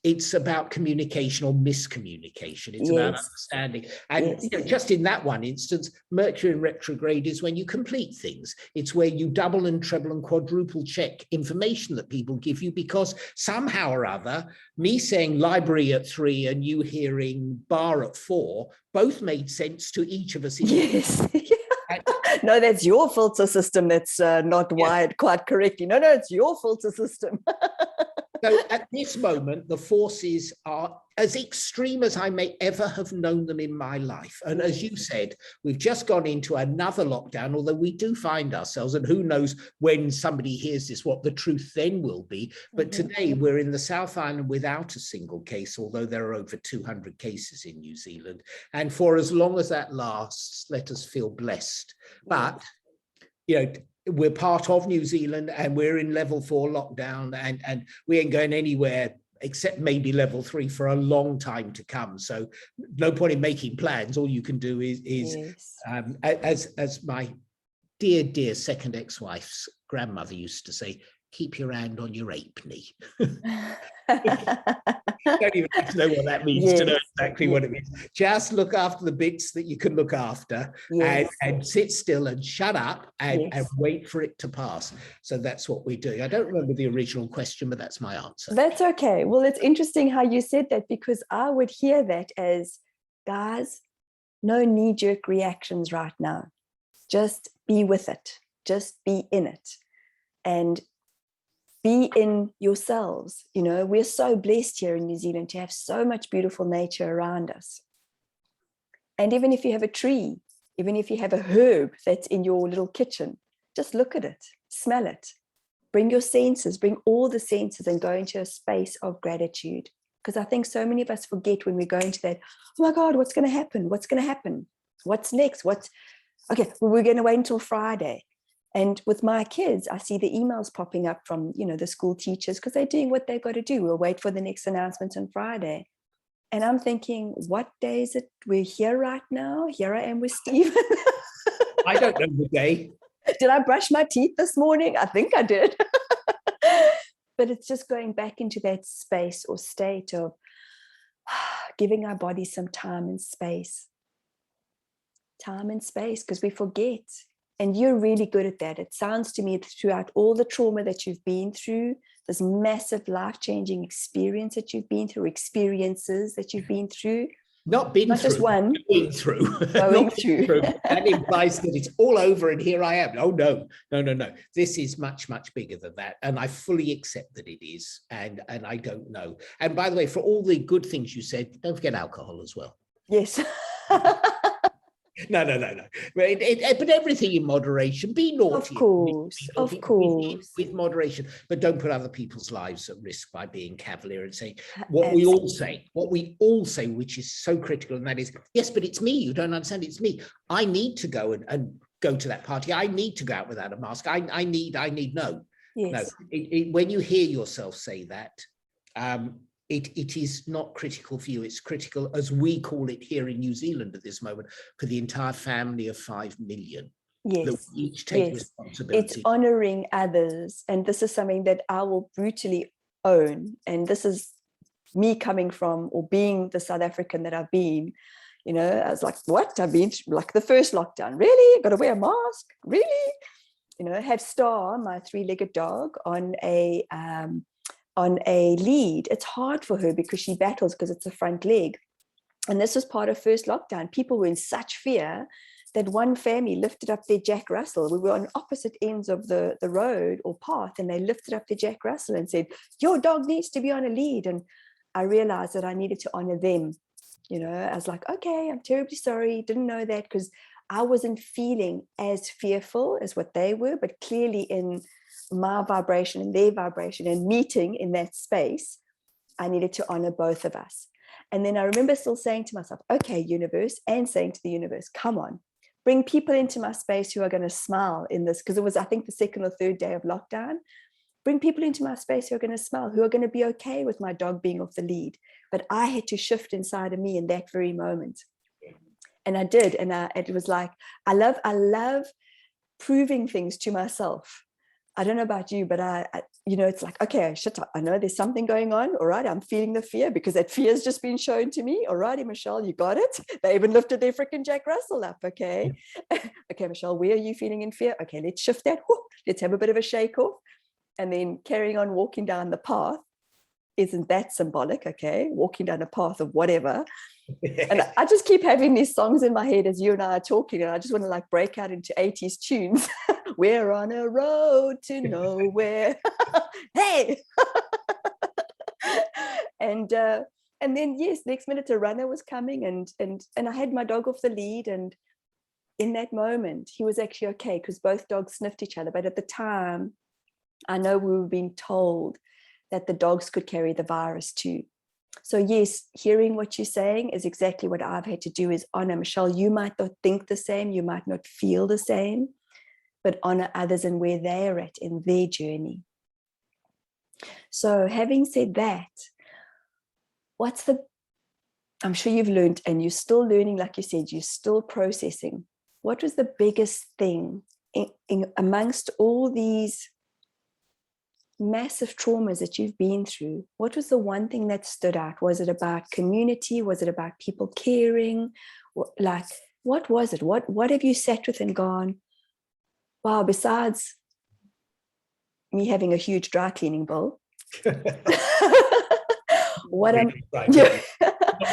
It's about communication or miscommunication. It's about understanding. And you know, just in that one instance, Mercury in retrograde is when you complete things. It's where you double and treble and quadruple check information that people give you, because somehow or other, me saying library at 3 and you hearing bar at 4, both made sense to each of us. Yes. No, that's your filter system that's not wired quite correctly. No, it's your filter system. So at this moment, the forces are as extreme as I may ever have known them in my life. And as you said, we've just gone into another lockdown, although we do find ourselves, and who knows when somebody hears this, what the truth then will be. But today we're in the South Island without a single case, although there are over 200 cases in New Zealand. And for as long as that lasts, let us feel blessed. But, you know, we're part of New Zealand and we're in level 4 lockdown, and we ain't going anywhere except maybe level 3 for a long time to come. So no point in making plans. All you can do is as my dear second ex-wife's grandmother used to say, keep your hand on your ape knee. Don't even have to know what that means to know exactly what it means. Just look after the bits that you can look after, and sit still and shut up and wait for it to pass. So that's what we're doing. I don't remember the original question, but that's my answer. That's okay. Well, it's interesting how you said that, because I would hear that as, guys, no knee-jerk reactions right now. Just be with it. Just be in it. And be in yourselves. You know, we're so blessed here in New Zealand to have so much beautiful nature around us. And even if you have a tree, even if you have a herb that's in your little kitchen, just look at it, smell it, bring your senses, bring all the senses and go into a space of gratitude. Because I think so many of us forget when we go into that, oh my God, what's going to happen? What's going to happen? What's next? Okay, well, we're going to wait until Friday. And with my kids, I see the emails popping up from, you know, the school teachers, because they're doing what they've got to do. We'll wait for the next announcement on Friday. And I'm thinking, what day is it? We're here right now. Here I am with Stephen. I don't know the day. Did I brush my teeth this morning? I think I did. But it's just going back into that space or state of giving our body some time and space. Time and space, because we forget. And you're really good at that. It sounds to me throughout all the trauma that you've been through, this massive life-changing experience that you've been through, experiences that you've been through. Not been Not through, just one. going through. Going Not through. That implies that it's all over and here I am. Oh, no. This is much, much bigger than that. And I fully accept that it is. And I don't know. And by the way, for all the good things you said, don't forget alcohol as well. Yes. No. But everything in moderation. Be naughty. Of course. With moderation, but don't put other people's lives at risk by being cavalier and saying what we all say, which is so critical, and that is, yes, but it's me. You don't understand. It's me. I need to go and go to that party. I need to go out without a mask. I need no. Yes. No. When you hear yourself say that, it is not critical for you. It's critical, as we call it here in New Zealand at this moment, for the entire family of 5 million. Yes. That we each take responsibility. It's honoring others. And this is something that I will brutally own. And this is me coming from, or being the South African that I've been. You know, I was like, what? I've been through, like, the first lockdown. Really? Got to wear a mask? Really? You know, have Star, my 3-legged dog, on a lead. It's hard for her because she battles because it's a front leg. And this was part of first lockdown. People were in such fear that one family lifted up their Jack Russell. We were on opposite ends of the road or path, and they lifted up their Jack Russell and said, your dog needs to be on a lead. And I realized that I needed to honor them. You know, I was like, okay, I'm terribly sorry. Didn't know that, because I wasn't feeling as fearful as what they were, but clearly in my vibration and their vibration and meeting in that space, I needed to honor both of us. And then I remember still saying to myself, okay, universe, and saying to the universe, come on, bring people into my space who are going to smile in this, because it was, I think, the 2nd or 3rd day of lockdown. Bring people into my space who are going to smile, who are going to be okay with my dog being off the lead. But I had to shift inside of me in that very moment. And I did. And it was like, I love proving things to myself. I don't know about you, but I you know, it's like, okay, shit, I know there's something going on. All right, I'm feeling the fear because that fear has just been shown to me. All righty, Michelle, you got it. They even lifted their freaking Jack Russell up. Okay. Okay, Michelle, where are you feeling in fear? Okay, let's shift that. Let's have a bit of a shake off. And then carrying on walking down the path. Isn't that symbolic? Okay, walking down a path of whatever. And I just keep having these songs in my head as you and I are talking, and I just want to like break out into 80s tunes. We're on a road to nowhere. Hey. And then yes, next minute a runner was coming, and I had my dog off the lead, and in that moment he was actually okay because both dogs sniffed each other. But at the time, I know we were being told that the dogs could carry the virus too. So yes, hearing what you're saying is exactly what I've had to do, is honor. Michelle, you might not think the same, you might not feel the same, but honor others and where they're at in their journey. So having said that, I'm sure you've learned, and you're still learning, like you said, you're still processing. What was the biggest thing in amongst all these massive traumas that you've been through? What was the one thing that stood out? Was it about community? Was it about people caring? Like, what was it? What have you sat with and gone, wow, besides me having a huge dry cleaning bill? What am right,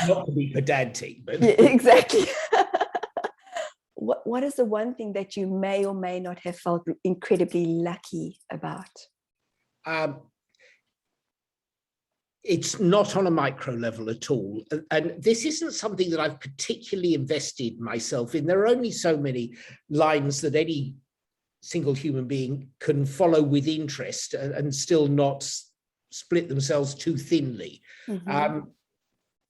not to be pedantic, but yeah, exactly. What is the one thing that you may or may not have felt incredibly lucky about? It's not on a micro level at all. And this isn't something that I've particularly invested myself in. There are only so many lines that any single human being can follow with interest and still not split themselves too thinly. Mm-hmm.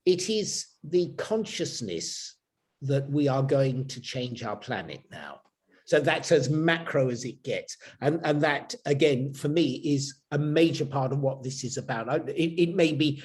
It is the consciousness that we are going to change our planet now. So that's as macro as it gets. And that, again, for me, is a major part of what this is about. It may be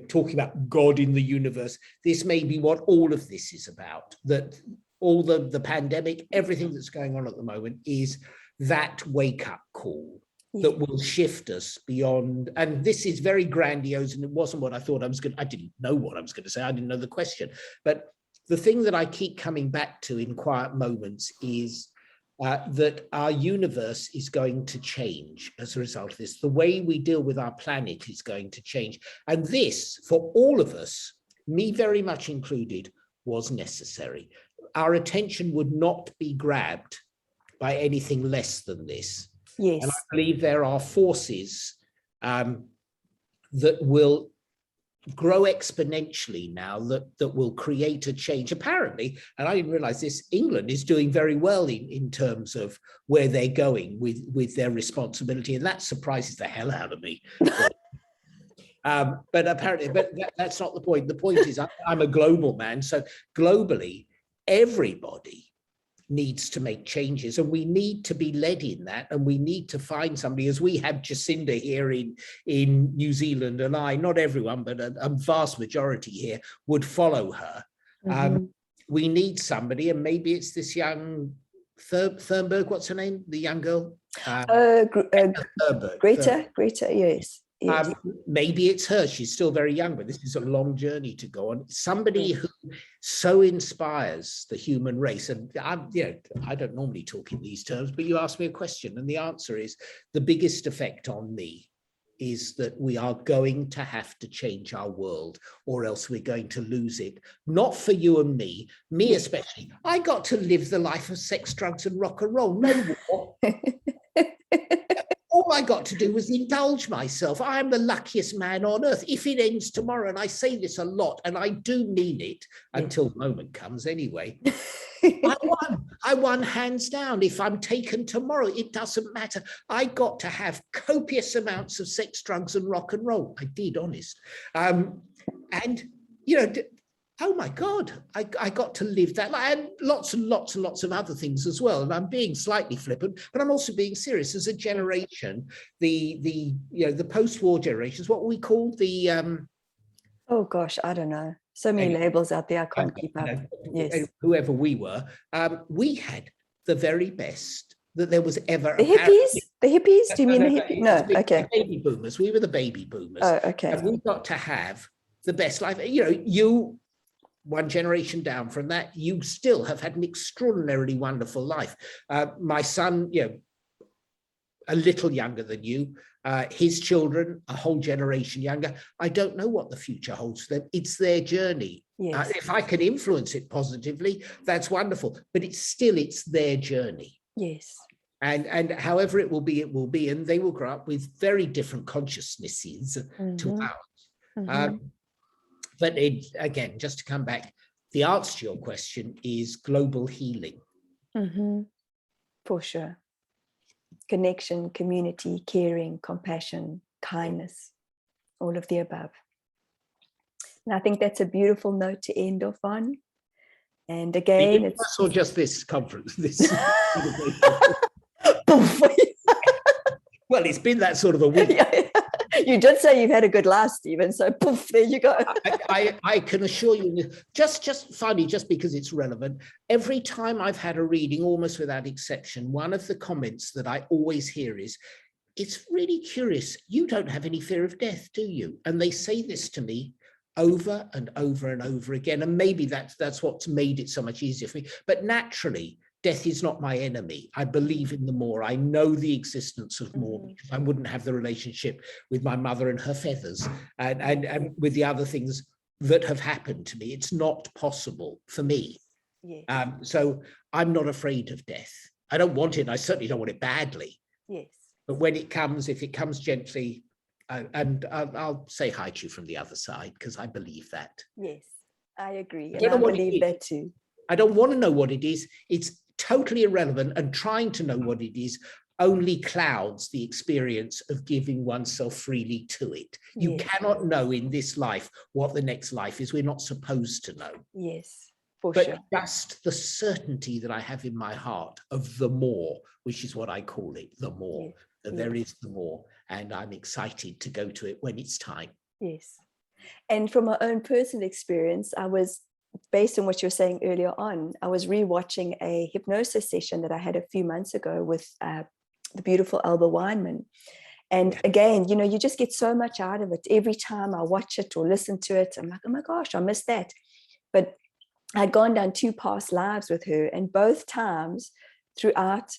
talking about God in the universe. This may be what all of this is about, that all the pandemic, everything that's going on at the moment is that wake-up call that will shift us beyond. And this is very grandiose, and it wasn't what I thought I didn't know what I was going to say. I didn't know the question. But the thing that I keep coming back to in quiet moments is that our universe is going to change as a result of this. The way we deal with our planet is going to change. And this, for all of us, me very much included, was necessary. Our attention would not be grabbed by anything less than this. Yes. And I believe there are forces that will grow exponentially now that will create a change. Apparently, and I didn't realize this, England is doing very well in terms of where they're going with their responsibility, and that surprises the hell out of me. But apparently, that's not the point. The point is I'm a global man, so globally, everybody needs to make changes, and we need to be led in that, and we need to find somebody, as we have Jacinda here in New Zealand, and not everyone, but a vast majority here would follow her. We need somebody, and maybe it's this young Thunberg, what's her name, the young girl? Greta, yes. Yes. Maybe it's her. She's still very young, but this is a long journey to go on. Somebody who so inspires the human race. And I don't normally talk in these terms, but you asked me a question, and the answer is the biggest effect on me is that we are going to have to change our world, or else we're going to lose it. Not for you and me especially. I got to live the life of sex, drugs, and rock and roll. No more. All I got to do was indulge myself. I'm the luckiest man on earth. If it ends tomorrow, and I say this a lot, and I do mean it until the moment comes anyway, I won hands down. If I'm taken tomorrow, it doesn't matter. I got to have copious amounts of sex, drugs, and rock and roll. I did, honest. And, oh my God, I got to live that life, and lots and lots and lots of other things as well. And I'm being slightly flippant, but I'm also being serious. As a generation, the post-war generations, what we call the oh gosh, I don't know. So many labels out there, I can't keep up. Yes. Whoever we were, we had the very best that there was ever. The hippies? The hippies? Do you mean the hippies? No, okay. Baby boomers. We were the baby boomers. Oh, okay. And we got to have the best life. You one generation down from that, you still have had an extraordinarily wonderful life. My son, a little younger than you, his children, a whole generation younger. I don't know what the future holds for them. It's their journey. Yes. If I can influence it positively, that's wonderful. But it's their journey. Yes. And however it will be, and they will grow up with very different consciousnesses to ours. But again, just to come back, the answer to your question is global healing. For sure. Connection, community, caring, compassion, kindness, all of the above. And I think that's a beautiful note to end off on. And again, it's or just this conference. Well, it's been that sort of a week. You did say you've had a good laugh, Stephen. So poof, there you go. I can assure you, just funny, just because it's relevant. Every time I've had a reading, almost without exception, one of the comments that I always hear is, "It's really curious. You don't have any fear of death, do you?" And they say this to me over and over and over again. And maybe that's what's made it so much easier for me. But naturally, death is not my enemy. I believe in the more. I know the existence of more, because I wouldn't have the relationship with my mother and her feathers and with the other things that have happened to me. It's not possible for me. Yes. So I'm not afraid of death. I don't want it. I certainly don't want it badly. Yes. But when it comes, if it comes gently, and I'll say hi to you from the other side, because I believe that. Yes, I agree. And I believe that too. I don't want to know what it is. It's totally irrelevant, and trying to know what it is only clouds the experience of giving oneself freely to it. You cannot know in this life what the next life is. We're not supposed to know. Yes, for but sure. Just the certainty that I have in my heart of the more, which is what I call it, the more. Yes. That there is the more, and I'm excited to go to it when it's time. Yes. And from my own personal experience, based on what you were saying earlier on, I was rewatching a hypnosis session that I had a few months ago with the beautiful Alba Weinman. And again, you just get so much out of it. Every time I watch it or listen to it, I'm like, oh my gosh, I missed that. But I'd gone down 2 past lives with her, and both times throughout,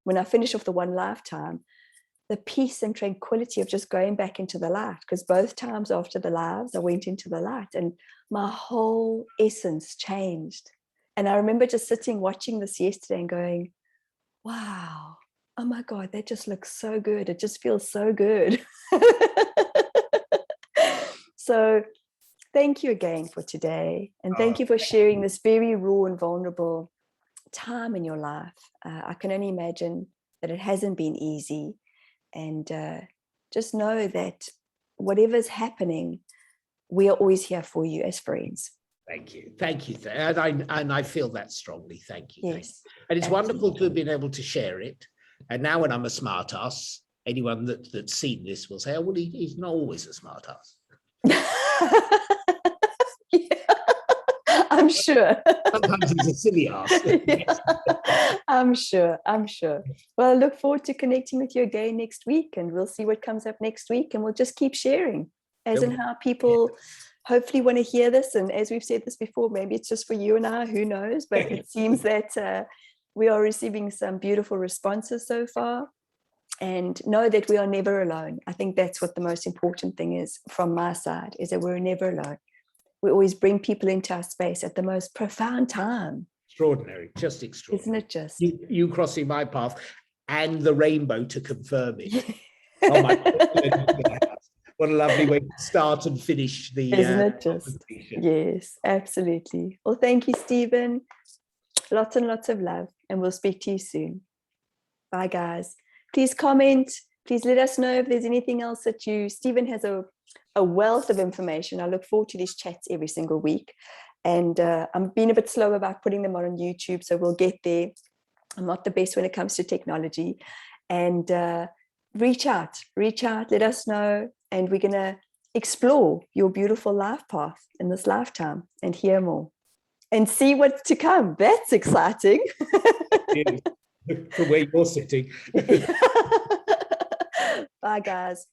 when I finish off the one lifetime, the peace and tranquility of just going back into the light, because both times after the lives, I went into the light and my whole essence changed. And I remember just sitting, watching this yesterday and going, wow, oh my God, that just looks so good. It just feels so good. So thank you again for today. And thank you for sharing this very raw and vulnerable time in your life. I can only imagine that it hasn't been easy. And just know that whatever's happening, we are always here for you as friends. Thank you. Thank you. And I feel that strongly. Thank you. Yes, thank you. And it's wonderful to have been able to share it. And now when I'm a smart ass, anyone that's seen this will say, oh, well, he's not always a smart ass. I'm sure. Sometimes he's a silly ass. Yeah, I'm sure. Well, I look forward to connecting with you again next week, and we'll see what comes up next week, and we'll just keep sharing as in how people hopefully want to hear this. And as we've said this before, maybe it's just for you and I, who knows, but it seems that we are receiving some beautiful responses so far. And know that we are never alone. I think that's what the most important thing is from my side, is that we're never alone. We always bring people into our space at the most profound time. Extraordinary, just extraordinary. Isn't it just? You crossing my path and the rainbow to confirm it. Oh my God. What a lovely way to start and finish the Isn't it just? Yes, absolutely. Well, thank you, Stephen. Lots and lots of love, and we'll speak to you soon. Bye, guys. Please comment. Please let us know if there's anything else that Stephen has a wealth of information. I look forward to these chats every single week. And I'm being a bit slow about putting them on YouTube, so we'll get there. I'm not the best when it comes to technology. And reach out, let us know. And we're going to explore your beautiful life path in this lifetime and hear more and see what's to come. That's exciting. From where you're sitting. Bye, guys.